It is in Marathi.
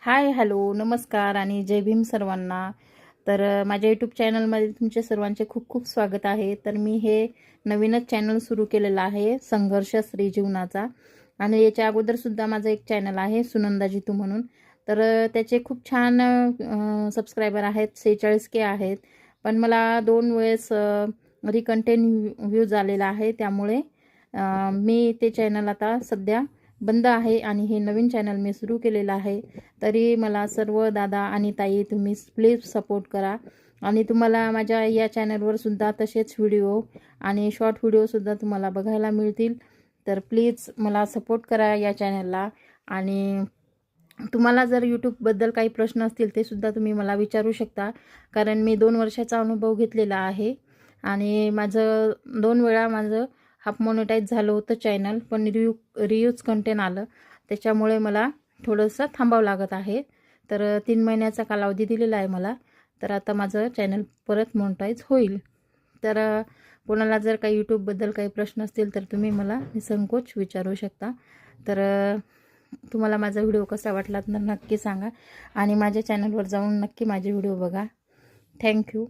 हाय, हॅलो, नमस्कार आणि जय भीम सर्वांना. माझ्या यूट्यूब चॅनलमध्ये तुमचे सर्वांचे खूप खूप स्वागत आहे. तर मी हे नवीनच चॅनल सुरू केलेलं आहे, संघर्ष स्त्री जीवनाचा. आणि याच्या अगोदरसुद्धा माझं एक चॅनल आहे, सुनंदा जितू म्हणून. त्याचे खूप छान सबस्क्रायबर आहेत, 46K आहेत. पण मला 2 वेळेस रिकंटेंट व्ह्यूज आलेला आहे. त्यामुळे मी ते चॅनल आता सध्या बंद आहे आणि हे नवीन चॅनल मी सुरू केलेलं आहे. तरी मला सर्व दादा आणि ताई तुम्ही प्लीज सपोर्ट करा. आणि तुम्हाला माझ्या या चॅनलवर सुद्धा तसेच व्हिडिओ आणि शॉर्ट व्हिडिओसुद्धा तुम्हाला बघायला मिळतील. तर प्लीज मला सपोर्ट करा या चॅनलला. आणि तुम्हाला जर यूट्यूबबद्दल काही प्रश्न असतील ते सुद्धा तुम्ही मला विचारू शकता. कारण मी 2 वर्षाचा अनुभव घेतलेला आहे आणि 2 वेळा माझं हाफ मोनेटाईज झालं होतं चॅनल, पण रियूज कंटेंट आलं. त्याच्यामुळे मला थोडंसं थांबावं लागत आहे. 3 महिन्याचा कालावधी दिलेला आहे मला. तर आता माझं चॅनल परत मोनेटाईज होईल. कोणाला जर काही यूट्यूबबद्दल काही प्रश्न असतील तर तुम्ही मला निसंकोच विचारू शकता. तुम्हाला माझा व्हिडिओ कसा वाटला तर नक्की सांगा आणि माझ्या चॅनलवर जाऊन नक्की माझे व्हिडिओ बघा. थँक्यू.